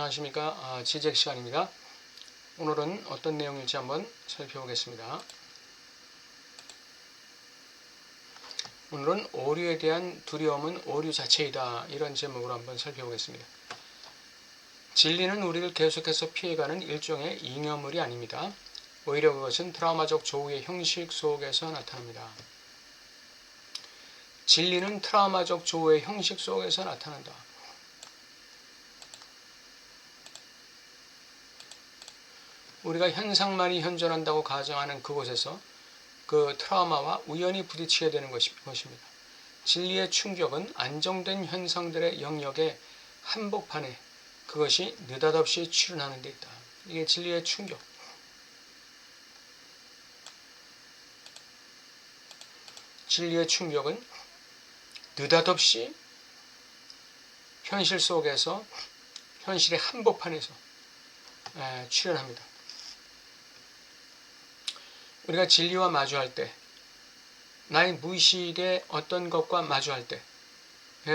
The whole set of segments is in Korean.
안녕하십니까. 지적 시간입니다. 오늘은 어떤 내용일지 한번 살펴보겠습니다. 오늘은 오류에 대한 두려움은 오류 자체이다. 이런 제목으로 한번 살펴보겠습니다. 진리는 우리를 계속해서 피해가는 일종의 잉여물이 아닙니다. 오히려 그것은 트라우마적 조우의 형식 속에서 나타납니다. 진리는 트라우마적 조우의 형식 속에서 나타난다. 우리가 현상만이 현존한다고 가정하는 그곳에서 그 트라우마와 우연히 부딪히게 되는 것입니다. 진리의 충격은 안정된 현상들의 영역의 한복판에 그것이 느닷없이 출현하는 데 있다. 이게 진리의 충격. 진리의 충격은 느닷없이 현실 속에서 현실의 한복판에서 출현합니다. 우리가 진리와 마주할 때, 나의 무의식의 어떤 것과 마주할 때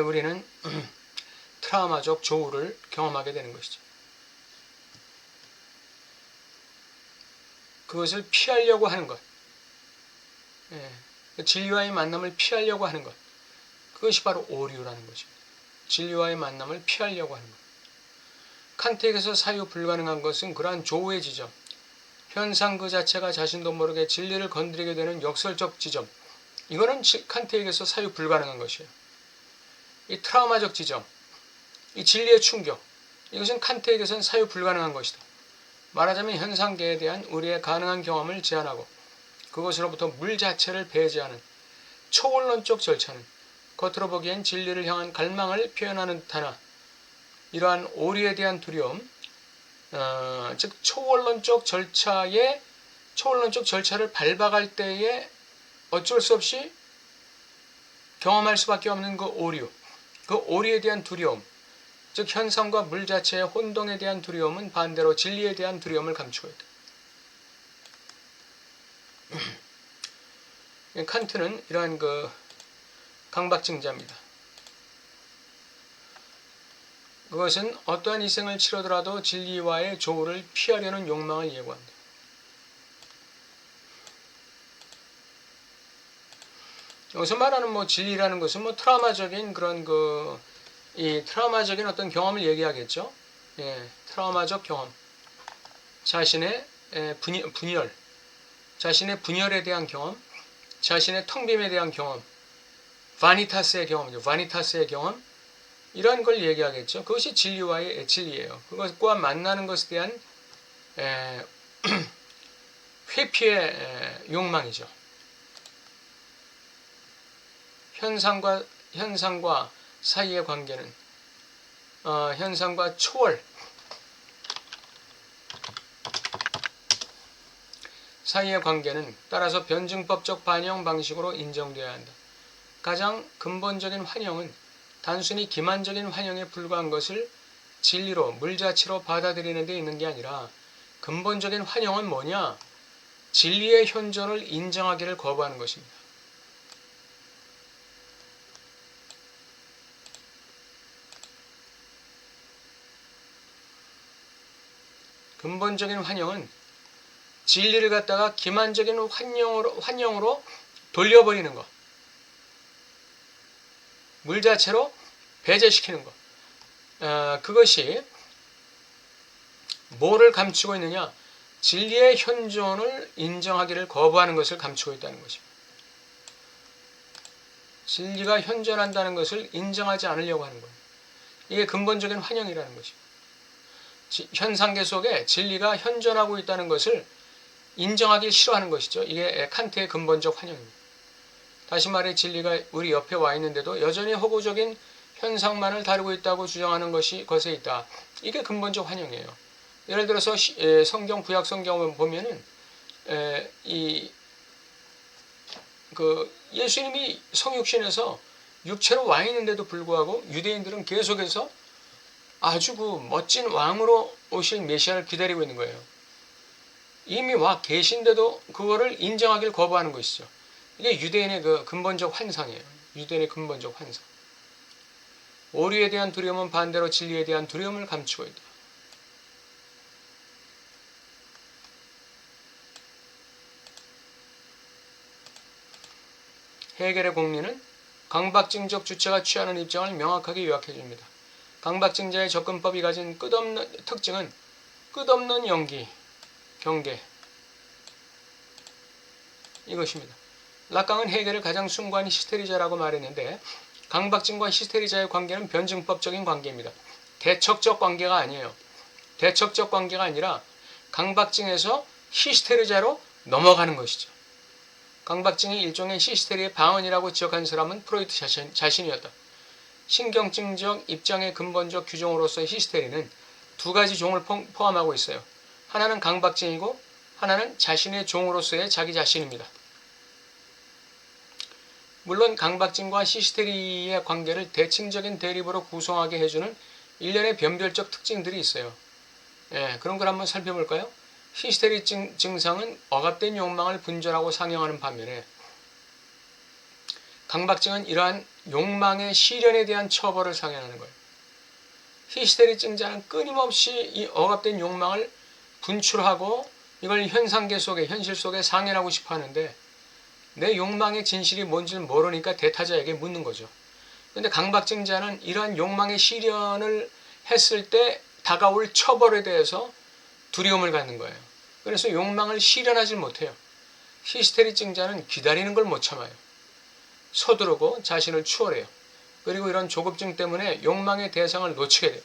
우리는 트라우마적 조우를 경험하게 되는 것이죠. 그것을 피하려고 하는 것, 진리와의 만남을 피하려고 하는 것, 그것이 바로 오류라는 것입니다. 진리와의 만남을 피하려고 하는 것. 칸트에게서 사유 불가능한 것은 그러한 조우의 지점, 현상 그 자체가 자신도 모르게 진리를 건드리게 되는 역설적 지점, 이거는 칸트에게서 사유 불가능한 것이에요. 이 트라우마적 지점, 이 진리의 충격, 이것은 칸트에게서는 사유 불가능한 것이다. 말하자면 현상계에 대한 우리의 가능한 경험을 제한하고 그것으로부터 물 자체를 배제하는 초원론적 절차는 겉으로 보기엔 진리를 향한 갈망을 표현하는 듯하나 이러한 오류에 대한 두려움, 즉 초원론적 절차를 밟아갈 때에 어쩔 수 없이 경험할 수밖에 없는 그 오류에 대한 두려움, 즉 현상과 물 자체의 혼동에 대한 두려움은 반대로 진리에 대한 두려움을 감추고 있다. 칸트는 이러한 강박증자입니다. 그것은 어떠한 희생을 치르더라도 진리와의 조우를 피하려는 욕망을 예고한다. 여기서 말하는 진리라는 것은 트라우마적인 그런 이 트라우마적인 어떤 경험을 얘기하겠죠. 트라우마적 경험, 자신의 분열, 자신의 분열에 대한 경험, 자신의 텅빔에 대한 경험, 바니타스의 경험이죠. 바니타스의 경험, 이런 걸 얘기하겠죠. 그것이 진리와의 진리예요. 그것과 만나는 것에 대한 회피의 욕망이죠. 현상과 사이의 관계는 현상과 초월 사이의 관계는 따라서 변증법적 반영 방식으로 인정되어야 한다. 가장 근본적인 환영은 단순히 기만적인 환영에 불과한 것을 진리로 물 자체로 받아들이는 데 있는 게 아니라 근본적인 환영은 뭐냐? 진리의 현존을 인정하기를 거부하는 것입니다. 근본적인 환영은 진리를 갖다가 기만적인 환영으로 돌려버리는 것, 물 자체로 배제시키는 것, 그것이 뭐를 감추고 있느냐? 진리의 현존을 인정하기를 거부하는 것을 감추고 있다는 것입니다. 진리가 현존한다는 것을 인정하지 않으려고 하는 거예요. 이게 근본적인 환영이라는 것입니다. 현상계 속에 진리가 현존하고 있다는 것을 인정하기 싫어하는 것이죠. 이게 칸트의 근본적 환영입니다. 다시 말해 진리가 우리 옆에 와 있는데도 여전히 허구적인 현상만을 다루고 있다고 주장하는 것이 것에 있다. 이게 근본적 환영이에요. 예를 들어서 구약 성경을 보면은 예수님이 성육신에서 육체로 와 있는데도 불구하고 유대인들은 계속해서 아주 멋진 왕으로 오실 메시아를 기다리고 있는 거예요. 이미 와 계신데도 그거를 인정하기를 거부하는 것이죠. 이게 유대인의 근본적 환상이에요. 유대인의 근본적 환상. 오류에 대한 두려움은 반대로 진리에 대한 두려움을 감추고 있다. 해겔의 공리는 강박증적 주체가 취하는 입장을 명확하게 요약해 줍니다. 강박증자의 접근법이 가진 특징은 끝없는 연기, 경계 이것입니다. 락강은 해겔을 가장 숭고한 히스테리자라고 말했는데 강박증과 히스테리자의 관계는 변증법적인 관계입니다. 대척적 관계가 아니에요. 대척적 관계가 아니라 강박증에서 히스테리자로 넘어가는 것이죠. 강박증이 일종의 히스테리의 방언이라고 지적한 사람은 프로이트 자신이었다. 신경증적 입장의 근본적 규정으로서의 히스테리는 두 가지 종을 포함하고 있어요. 하나는 강박증이고 하나는 자신의 종으로서의 자기 자신입니다. 물론 강박증과 히스테리의 관계를 대칭적인 대립으로 구성하게 해주는 일련의 변별적 특징들이 있어요. 그런 걸 한번 살펴볼까요? 히스테리 증상은 억압된 욕망을 분절하고 상영하는 반면에 강박증은 이러한 욕망의 실현에 대한 처벌을 상영하는 거예요. 히스테리 증자는 끊임없이 이 억압된 욕망을 분출하고 이걸 현상계 속에, 현실 속에 상연하고 싶어 하는데 내 욕망의 진실이 뭔지를 모르니까 대타자에게 묻는 거죠. 그런데 강박증자는 이러한 욕망의 실현을 했을 때 다가올 처벌에 대해서 두려움을 갖는 거예요. 그래서 욕망을 실현하지 못해요. 히스테리증자는 기다리는 걸 못 참아요. 서두르고 자신을 추월해요. 그리고 이런 조급증 때문에 욕망의 대상을 놓치게 돼요.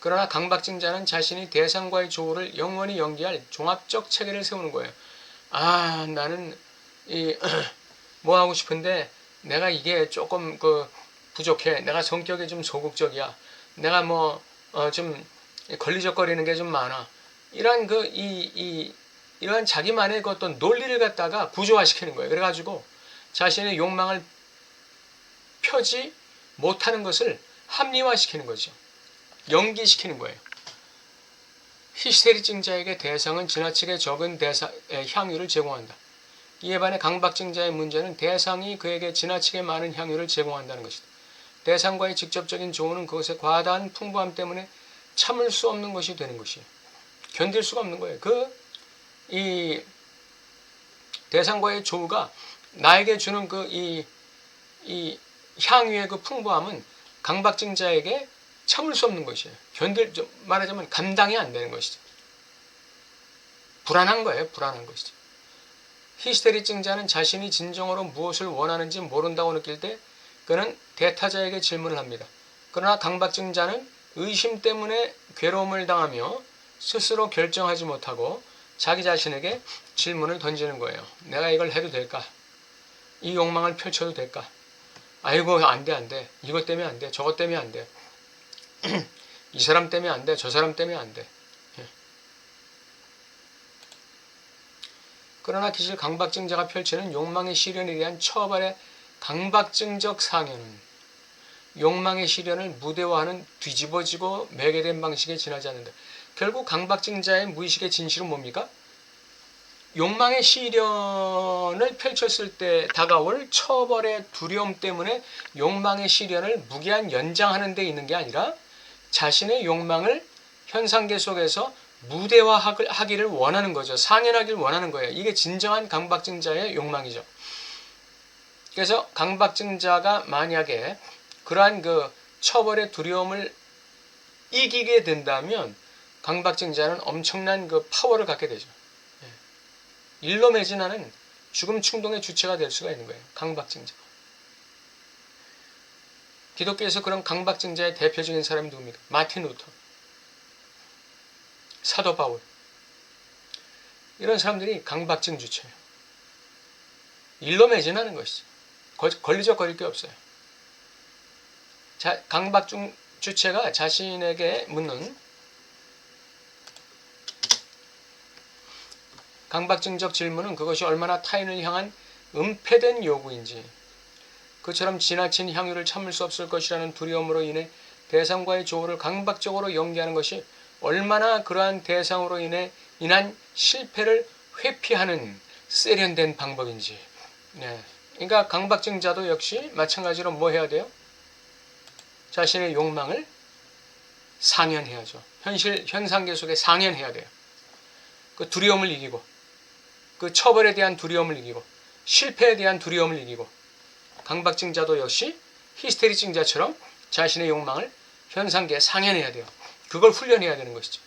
그러나 강박증자는 자신이 대상과의 조우를 영원히 연기할 종합적 체계를 세우는 거예요. 나는 뭐 하고 싶은데 내가 이게 조금 부족해. 내가 성격이 좀 소극적이야. 내가 좀 걸리적거리는 게 좀 많아. 이러한 이러한 자기만의 어떤 논리를 갖다가 구조화시키는 거예요. 그래가지고 자신의 욕망을 펴지 못하는 것을 합리화시키는 거죠. 연기시키는 거예요. 히스테리증자에게 대상은 지나치게 적은 향유를 제공한다. 이에 반해 강박증자의 문제는 대상이 그에게 지나치게 많은 향유를 제공한다는 것이다. 대상과의 직접적인 조우는 그것의 과다한 풍부함 때문에 참을 수 없는 것이 되는 것이에요. 견딜 수가 없는 거예요. 이 대상과의 조우가 나에게 주는 이 향유의 풍부함은 강박증자에게 참을 수 없는 것이에요. 말하자면 감당이 안 되는 것이죠. 불안한 거예요. 불안한 것이죠. 히스테리증자는 자신이 진정으로 무엇을 원하는지 모른다고 느낄 때 그는 대타자에게 질문을 합니다. 그러나 강박증자는 의심 때문에 괴로움을 당하며 스스로 결정하지 못하고 자기 자신에게 질문을 던지는 거예요. 내가 이걸 해도 될까? 이 욕망을 펼쳐도 될까? 아이고 안 돼. 이것 때문에 안 돼. 저것 때문에 안 돼. 이 사람 때문에 안 돼. 저 사람 때문에 안 돼. 그러나 기실 강박증자가 펼치는 욕망의 실현에 대한 처벌의 강박증적 상현은 욕망의 실현을 무대화하는 뒤집어지고 매개된 방식에 지나지 않는다. 결국 강박증자의 무의식의 진실은 뭡니까? 욕망의 실현을 펼쳤을 때 다가올 처벌의 두려움 때문에 욕망의 실현을 무기한 연장하는 데 있는 게 아니라 자신의 욕망을 현상계 속에서 무대화하기를 원하는 거죠. 상연하기를 원하는 거예요. 이게 진정한 강박증자의 욕망이죠. 그래서 강박증자가 만약에 그러한 처벌의 두려움을 이기게 된다면 강박증자는 엄청난 파워를 갖게 되죠. 일로 매진하는 죽음 충동의 주체가 될 수가 있는 거예요. 강박증자. 기독교에서 그런 강박증자의 대표적인 사람이 누굽니까? 마틴 루터, 사도 바울. 이런 사람들이 강박증 주체예요. 일로 매진하는 것이죠. 걸리적거릴 게 없어요. 강박증 주체가 자신에게 묻는 강박증적 질문은 그것이 얼마나 타인을 향한 은폐된 요구인지, 그처럼 지나친 향유를 참을 수 없을 것이라는 두려움으로 인해 대상과의 조우를 강박적으로 연기하는 것이 얼마나 그러한 대상으로 인한 실패를 회피하는 세련된 방법인지. 그러니까 강박증자도 역시 마찬가지로 뭐 해야 돼요? 자신의 욕망을 상연해야죠. 현상계 속에 상연해야 돼요. 그 두려움을 이기고, 그 처벌에 대한 두려움을 이기고, 실패에 대한 두려움을 이기고, 강박증자도 역시 히스테리증자처럼 자신의 욕망을 현상계에 상연해야 돼요. 그걸 훈련해야 되는 것이죠.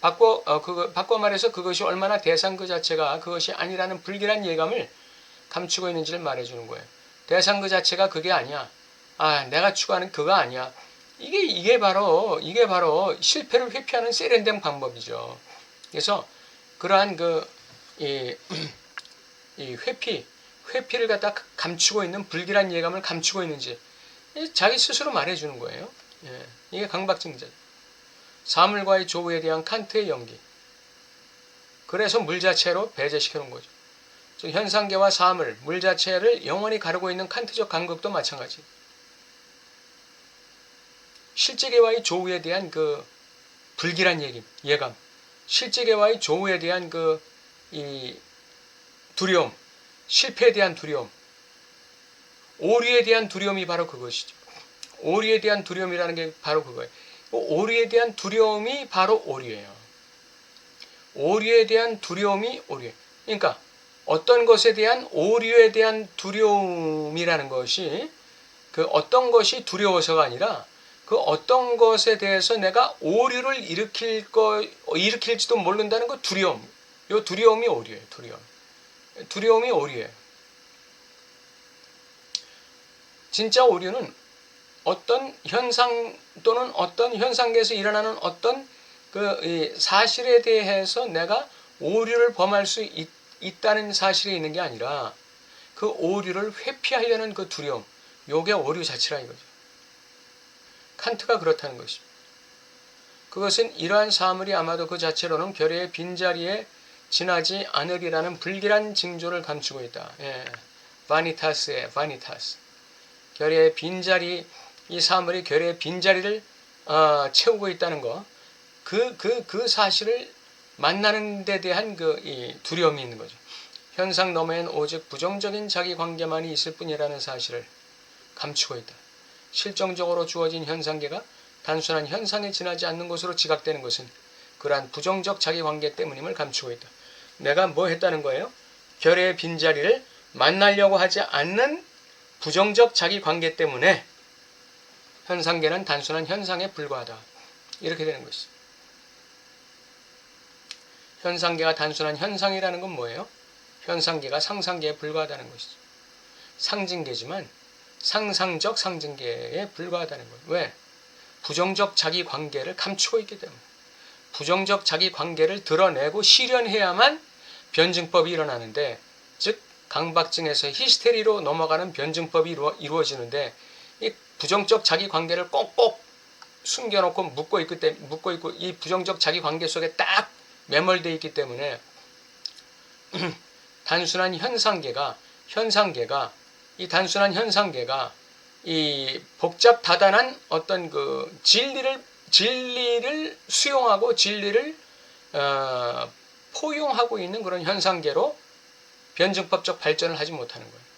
바꿔 말해서 그것이 얼마나 대상 그 자체가 그것이 아니라는 불길한 예감을 감추고 있는지를 말해주는 거예요. 대상 그 자체가 그게 아니야. 내가 추구하는 그거 아니야. 이게 바로 실패를 회피하는 세련된 방법이죠. 그래서 그러한 이 회피를 갖다 감추고 있는 불길한 예감을 감추고 있는지 자기 스스로 말해주는 거예요. 이게 강박증자. 사물과의 조우에 대한 칸트의 연기. 그래서 물 자체로 배제시켜 놓은 거죠. 즉 현상계와 사물, 물 자체를 영원히 가르고 있는 칸트적 간극도 마찬가지. 실제계와의 조우에 대한 그 불길한 예감, 실제계와의 조우에 대한 이 두려움, 실패에 대한 두려움, 오류에 대한 두려움이 바로 그것이죠. 오류에 대한 두려움이라는 게 바로 그거예요. 오류에 대한 두려움이 바로 오류예요. 오류에 대한 두려움이 오류예요. 그러니까 어떤 것에 대한 오류에 대한 두려움이라는 것이 그 어떤 것이 두려워서가 아니라 그 어떤 것에 대해서 내가 오류를 일으킬지도 모른다는 그 두려움. 이 두려움이 오류예요. 두려움이 오류예요. 진짜 오류는 어떤 현상 또는 어떤 현상계에서 일어나는 어떤 그 사실에 대해서 내가 오류를 범할 수 있다는 사실이 있는 게 아니라 그 오류를 회피하려는 그 두려움. 요게 오류 자체라 이거죠. 칸트가 그렇다는 것입니다. 그것은 이러한 사물이 아마도 그 자체로는 결의의 빈자리에 지나지 않으리라는 불길한 징조를 감추고 있다. 바니타스의 바니타스. 결의의 빈자리, 이 사물이 결의의 빈자리를 채우고 있다는 거. 그 사실을 만나는 데 대한 이 두려움이 있는 거죠. 현상 너머엔 오직 부정적인 자기 관계만이 있을 뿐이라는 사실을 감추고 있다. 실정적으로 주어진 현상계가 단순한 현상에 지나지 않는 것으로 지각되는 것은 그러한 부정적 자기 관계 때문임을 감추고 있다. 내가 뭐 했다는 거예요? 결의의 빈자리를 만나려고 하지 않는 부정적 자기 관계 때문에 현상계는 단순한 현상에 불과하다. 이렇게 되는 것이죠. 현상계가 단순한 현상이라는 건 뭐예요? 현상계가 상상계에 불과하다는 것이죠. 상징계지만 상상적 상징계에 불과하다는 거예요. 왜? 부정적 자기 관계를 감추고 있기 때문에. 부정적 자기 관계를 드러내고 실현해야만 변증법이 일어나는데, 즉 강박증에서 히스테리로 넘어가는 변증법이 이루어지는데, 이 부정적 자기 관계를 꼭꼭 숨겨놓고 묶고 있고 이 부정적 자기 관계 속에 딱 매몰되어 있기 때문에 단순한 현상계가 이 단순한 현상계가 이 복잡 다단한 어떤 그 진리를 수용하고 진리를 포용하고 있는 그런 현상계로 변증법적 발전을 하지 못하는 거예요.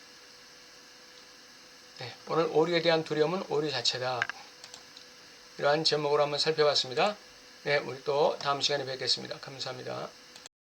네, 오늘 오류에 대한 두려움은 오류 자체다. 이러한 제목으로 한번 살펴봤습니다. 네, 우리 또 다음 시간에 뵙겠습니다. 감사합니다.